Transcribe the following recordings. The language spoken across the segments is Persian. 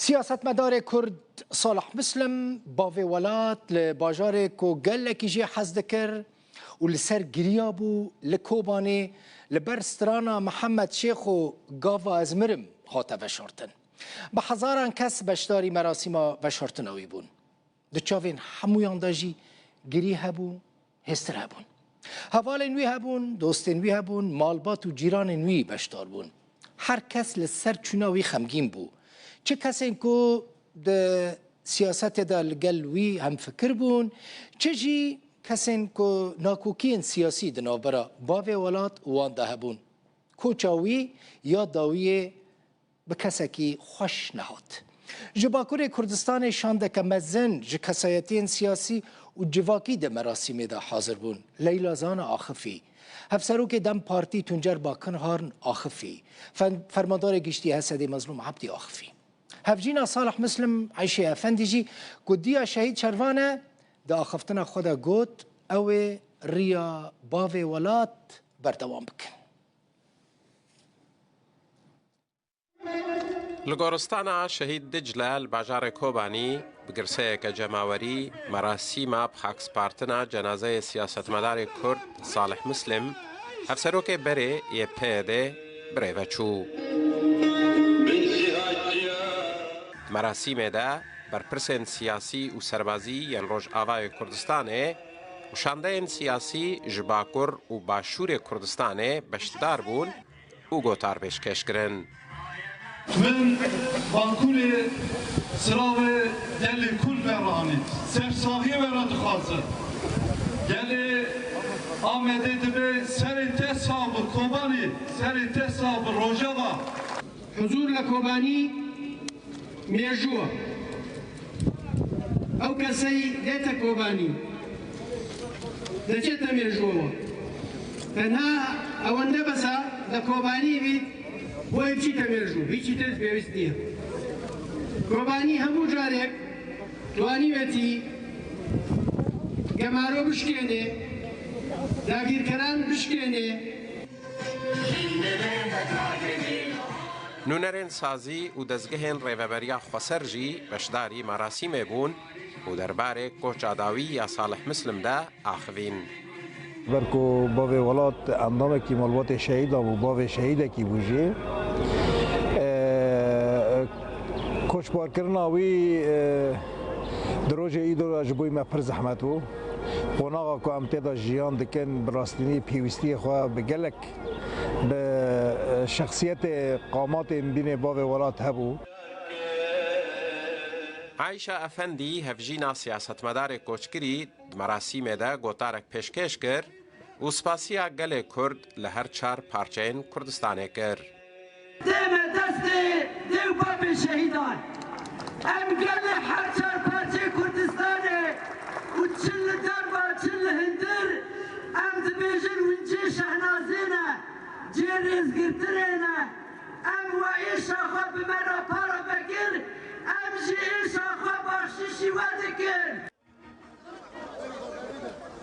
سیاستمدار کرد صالح مسلم باوی ولات لباجار کو گلکی جی حز دکر و لسر گریا بو لکوبانی لبر سترانا محمد شیخ و گاوا ازمرم هاته وشارتن. به هزاران کس بشداری مراسم وشارتناوی بون. دچاوین همویان داجی گری هبون هستر هبون. حوال نوی هبون، دوست نوی هبون، مالبات و جیران نوی بشدار بون. هر کس لسر چوناوی خمگین بو. چه کسی که ده سیاست دا لگلوی هم فکر بون، چه جی کسی که ناکوکین سیاسی دنو برا باوی ولات وان ده بون. کوچاوی یا داوی به کسی که خوش نهاد. جباکور کردستان شانده که مزن جکسایتین سیاسی و جواکی ده مراسمی ده حاضر بون. لیلا زان آخفی. هفسروک دم پارتی تنجر باکن هارن آخفی. فرماندار گشتی حسد مظلوم عبدی آخفی. هفجینا صالح مسلم عیشی افندی جی گودیا شهید شروانه ده آخفتنا خدا گوت او ریا باوی ولات بردوام بکن. لگورستان شهید دجلال باجار کوبانی بگرسه که جماوری مراسم بخاکس پارتنا جنازه سیاستمدار کرد صالح مسلم افسروک بره یه پیده بره وچو مراسم ده برپرسن سیاسی و سربازی ین روش آوای کردستانه و شانده سیاسی جباکر و باشور کردستانه بشتدار بون و گوتار پیشکش کرن. من بانکوری سراوه گلی کل برانید سرساهی براد خوازد گلی آمده دبه سر تصاب کوبانی سر تصاب روژاوا حضور لکوبانی میجوه او کسی دیتا کوبانی دچتا میجوه تنها اونده بسا لکوبانی بید و هیچی تمیرجو هیچی تز بیوست نیه کوبانی همو جارک توانی ویتی گمارو بشکنه داگیرکران بشکنه نونرین سازی و دزگهن ریوبریا خسرجی بشداری مراسم بون و درباره کوچاداوی یا صالح مسلم ده آخوین. برکو باوی ولات اندام کی مالوات شهید و باوی شهید کی بوجه کوچ بار کرنا وی دروج ایدو اجبوی ما پر زحمتو قناغا کو امتدا جیان دکن براستینی پیوستی خو بگلک به شخصیت قامات بین باوی ولات هبو. عایشه افندی هفجینا سیاستمدار کوچکری مراسم ده گوتارک پیشکش کرد و سپاسیا گل کرد لهر چار پارچین کردستانه کرد. دم دستی دیو باب شهیدان ام گل هر چار پارچه کردستانه و چل دربا چل هندر ام دبیجن ونجی شهنازینه جیریز گرترینه ام و ایشا خواب مرا پارا بگیر ام جی ایشا خواب باشیشی ودکر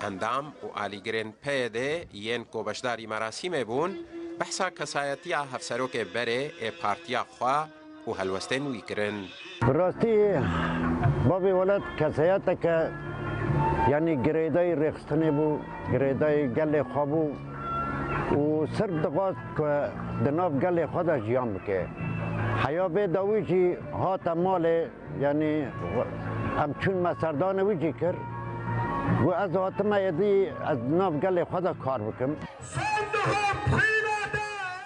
اندام و آلیگرین پیده ین کو بشداری مراسم بون بحثا کسایتی هفسروک بره ای پارتیا خواه و هلوستن وی کرن. براستی بابی ولد کسایت که یعنی گریدای رخستنی بو گریدای گل خواه بو و صرف دقاست که دناف گل خود جیان بکه حیا به داوی جی هات مال یعنی همچون مسردان ویجی کرد و از هاتم یدی از ناف گل خود کار بکم.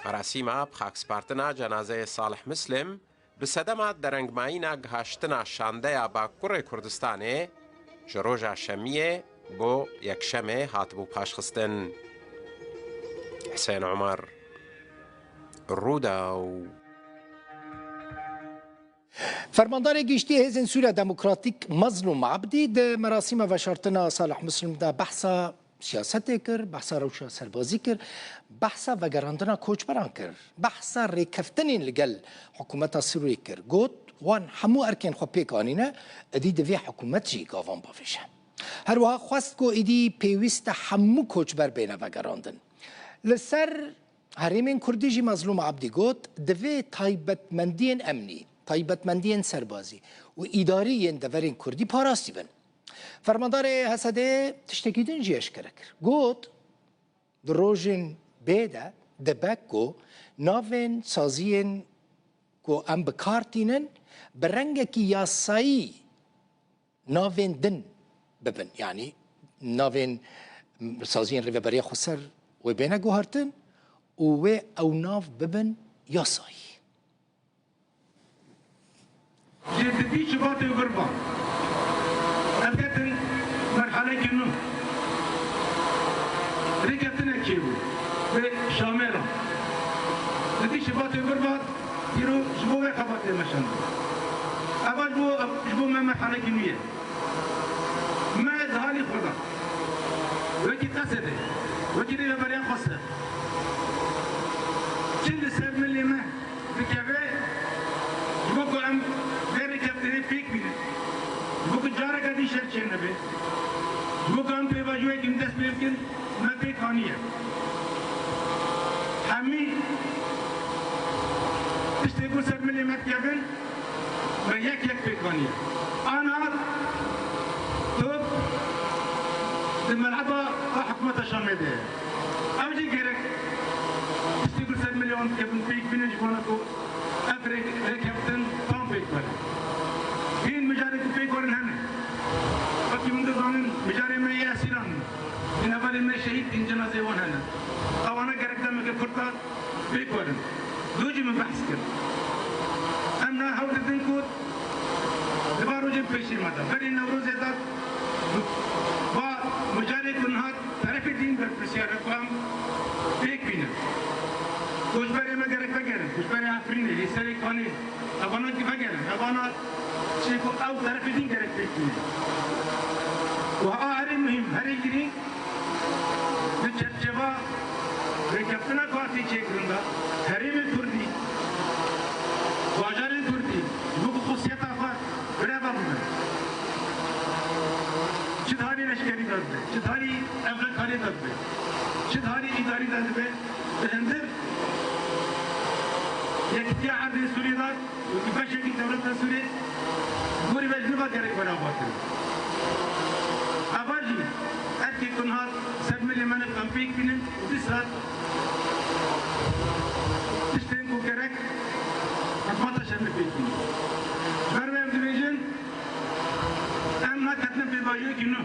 مراسم بخاکس پارتنا جنازه صالح مسلم به صدمه درنگمایینا گهاشتنا شانده باکور کردستانه جروجا شمیه بو یک شمه هاتبو پاشخستن. حسین عمر روداو فرماندار گشتی حزب سوریا دموکراتیک مظلوم عبدی ده مراسم وشارتنا صالح مسلم ده بحثا سیاست کر، بحثا روشا سربازی کر، بحثا وگراندنا کوچبران کر، بحثا ریکفتنین لگل حکومت سوری کر. گوت وان همو ارکن خو پیکانینه ادی دوی حکومت جی گاوان باوشه. هر وها خواست کو ادی پیوست همو کوچبر بینه وگراندن. لسر هریمین کردی جی مظلوم عبدی گوت دوی تایبت مندین امنی تایبەتمەندیên serbazî û îdariyên deverên Kurdî parastî bin. Fermandarê Hesedê tiştekî din jî eşkere kir. Got di rojên bê de dibek ku navên saziyên ku em bikartînin bi rengekî yasayî navên din bibin. Yani navên saziyên rêveberiya xweser wê bêne guhartin û wê ew nav bibin yasayî. جددي شباط الغربة أبدأ مرحلة كنو رجعتنا كيبو بشاملة جددي شباط الغربة يرو شبوه خبط المشان أول شبوه ما مرحلة كنوية ما ذهالي خدا وكي قصده وكي ريبا بريان خاصة كل سبب من اللي ما بكفي شبوكو أم فيك بينا بوك جارة قدي شرچه نبي بوك هم في باجوه كم دست بيمكن ما في خانية همي اشتغل سر ملي مكتبن ويك في خانية أنا توب الملعبة حكومة الشاملة أوجي غيرك اشتغل سر مليون كابن فيك بينا جبانكو أفريق كابتن طام فيك بنا این مجاری تو پیکارن همه وقتی من دزانن مجاری من یه اسیران این اولی من شهید این جنازه وان هنه اوانا گرکتن مگه کرتا پیکارن دوجی من بحث کرد امنا حول دن کود دبارو جم پیشی مادا بری نوروز داد با مجاری کنهات طرف دین بر پرسیار رفام پیک بینه کچھ بری من گرک بگرن کچھ بری آفرینه یہ سری کانی اوانا کی بگرن اوانا شيكو أو طرف دين كرك بيكون وهذا مهم هذا يجري بتشجبا بكفتنا قاتي شيكرندا هريم الكردي واجر الكردي بوك خصية أفا برابا بنا شدهاري لشكري دادبه شدهاري أفغان خالي دادبه شدهاري إداري دادبه بهندر يكتيا عرض سوري داد وكباشا كي دولة سوري گوری وجه نبا کرک بنا باطل آباجی ارکی کنهات سب ملی من کمپیک بینن دیسات تشتین کو کرک حکمتا شمی پیک بینن برمیم دیویژن ام نا کتنم پی باجوی کنو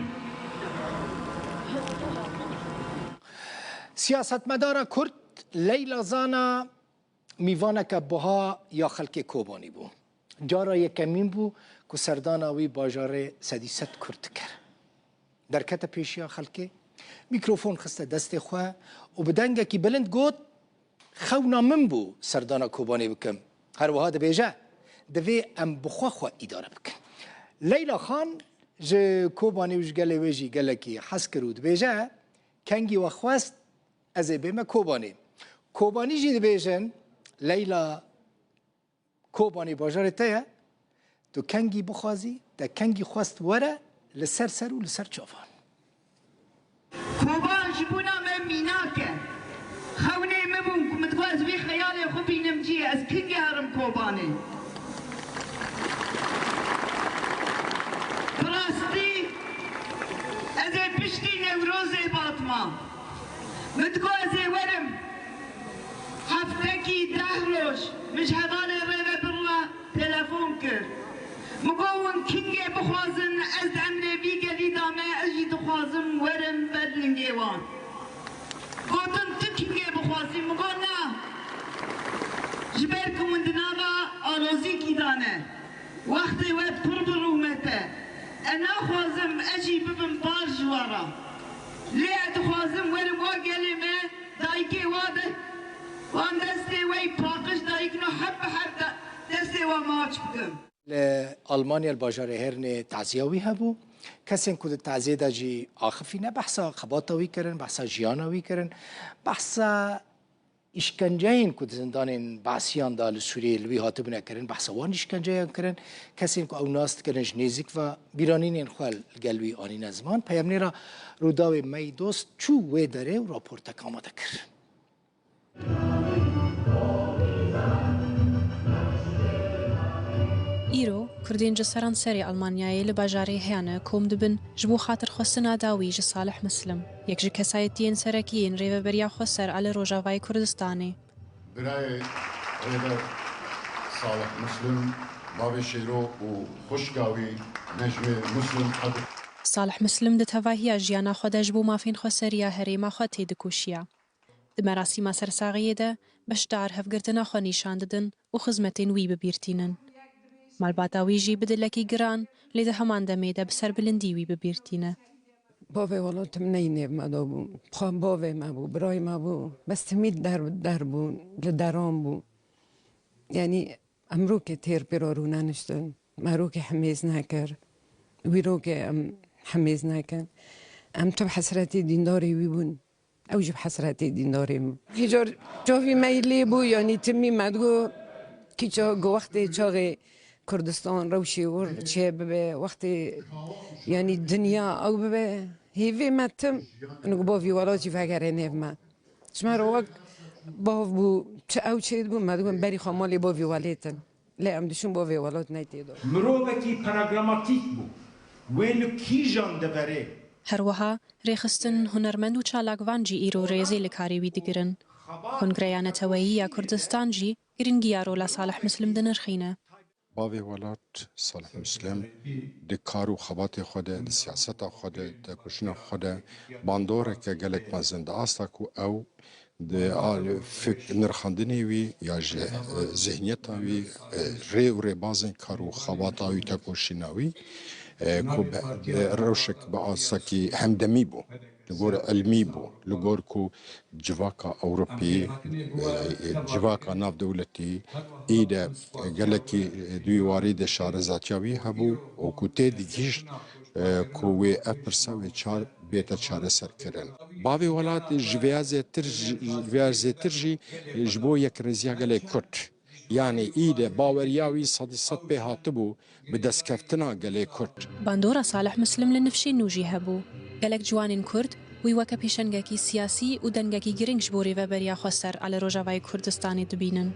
سیاستمدار کرد لیلا زانا میوانک بها یا خلک کوبانی بو جارا یکمین بو که سرداناوی باجار سدیست کرد کرد درکت پیشیا خلکی میکروفون خسته دست خواه و بدنگه که بلند گوت خونا من بو سردانا کوبانی بکم هر وها ده بیجه دوی ام بخوا خواه اداره بکن لیلا خان جه کوبانی وش گله ویجی گله که حس کرود بیجه کنگی و خواست از بیمه کوبانی جی ده بیجن لیلا کوبانی باجار تایه تو کنگی بخوازی تا کنگی خواست وره لسر سر و لسر چافان کوبان جبونا من میناکه خونه مبون که متواز بی خیال خوب بینم جی از کنگی هرم کوبانی براستی از پشتی نوروز باطما متواز ورم هفتکی 10 روز مشهدان ریوه برلا تلفون کرد مقاوم کنگی بخوازن از امره بی گلی دامه ازی دخوازم ورم بدلنگیوان گوتن تو کنگی بخوازی مگو نه جبر کموندناوا آلوزی کی دانه وقتی وقت پر برومته انا خوازم اجی ببن بار جوارا ليه دخوازم ورم و گلی ما دایکی واده وان دستی وی پاقش دایکنو حب دستی و ماچ بکم لألمانيا الباجار هرني تعزيوي هبو كسين كود التعزيه دا جي آخفينا بحثا خباطوي كرن بحثا جيانوي كرن بحثا اشکنجهین که زندان بعثیان دا لسوریه لوی هاتبونه کرن بحثا وان اشکنجهین کرن کسین که او ناست کرن جنیزیک و بیرانین خوال گلوی آنین زمان پیامنی را روداوی می دوست چو وی داره و راپورت آماده کرد. ئیرۆ کوردین جە سەرانسەری ئەڵمانیایی لە باژارەی هێانە کۆم دەبن ji بۆ خاتر خۆستنا داوی ji ساڵح مسلم یەک ji کەسایەتیên سەرەکیên rêveberiya xwe ser a li Rojavayê Kurdistanê. برای رێبەر ساڵح مسلم باوێ شێرۆ و خوشکاوی نەژمێ مسلم قەدر ساڵح مسلم di tevahiya jiyana xwe de ji bo mafên xweseriya herêma xwe tê dikuşiya. Di merasîma sersaxiyê de beşdar hevgirtina xwe nîşan didin û xizmetên wî bibîrtînin. Malbata wî jî bi dilekî giran lê di heman demê de bi serbilindî wî bibîrtîne. Bavê welatım neynê me dabû, xwe bavê me bû, birayê me bû, bes timî der bû, li deran bû. Yani em rokê têr pêra rûne niştin, me rokê hemêz nekir, wî rokê em hemêz nekin. Em tu bi hesretê dîndarê wî bûn, ew jî bi hesretê dîndarê min. Hêjar çavî me lê bû yanî timî me digot kîça gu wextê çaxê Kurdistan rewşê wir çê bibe wextê yanî dinya ew bibe hêvê me tim gu bavî welatî vegere nêv me. Ji me re wek bav bû çi ew çê dibû me digon berî xwe malê bavî welêtin. Lê em diçûn bavê welat neytê da. Mirovekî programatîk bû. Wê li kîjan deverê. Herwiha rêxistin hunermend û çalakvan jî îro rêzê li karê wî digirin. Kongreya Neteweyî ya Kurdistan jî giringiya rola Salih Muslim dinirxîne. باوێ وڵات ساڵح مسلم di kar û xebatê xwe de di siyaseta xwe de di koşina xwe de bandoreke gelek mezin di asta ku ew di nirxandinê wî ya ji zihniyeta wî rê û rêbazên kar û xebata wî te koşîna wî ku rewşek bi asakî hemdemî bû li gor elmî bû li gor ku civaka Ewropî civaka navdewletî î de gelekî duywarî de şarezatiya wî hebû û ku tê dîgihîşt ku wê ev pirsa wê çar bête çareserkirin. Bavê welatê ji vêya zêtir jî ji bo yekrêziya gelê Kurd. Yani î de baweriya wî sedî sed pê hatibû bi destkeftina gelê Kurd. Bandora Salih Muslim li nifşên nû jî hebû. Gelek ciwanên Kurd wî weke pêşengekî siyasî û dengekî giring ji bo rêveberiya xwe ser a li Rojavayê Kurdistanê dibînin.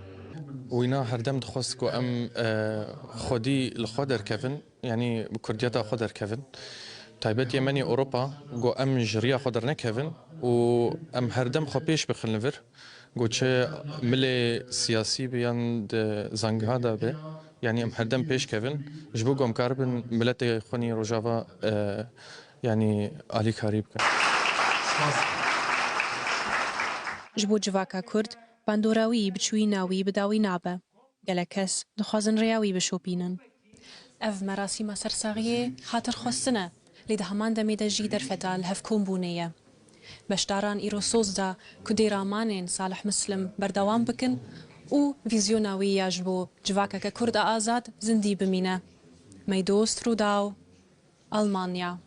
وینا هەردەم دخواست کو ئەم خودی لە خۆ دەرکەون ینی کوردیەتا خۆ دەرکەون تایبەت یەمەنی ئۆروپا گۆ ئەم ژڕیا خۆ دەرنەکەون و ئەم هەردەم خۆ پێش بخنلڤر گۆچە ملێ سیاسی بیان زەنگهادا بێ ینی ئەم هەردەم پێشکەون ji بۆ گۆمکار بن ملەتێ خۆنی ڕۆژاوا ینی ئالیکاری بکەن. Ji bo civaka Kurd bandora wî biçûyîna wî bi dawî nabe. Gelek kes dixwazin rêya wî bişopînin. Ev merasîma sersaxiyê xatirxwestin e lê di heman demê de jî derfeta li hevkombûnê ye. Beşdaran îro soz da ku dêramanên Salih Muslim berdewam bikin û vîzyona wî ya ji bo civakeke Kurd a azad zindî bimîne. Mey dost Rûdaw, Almanya.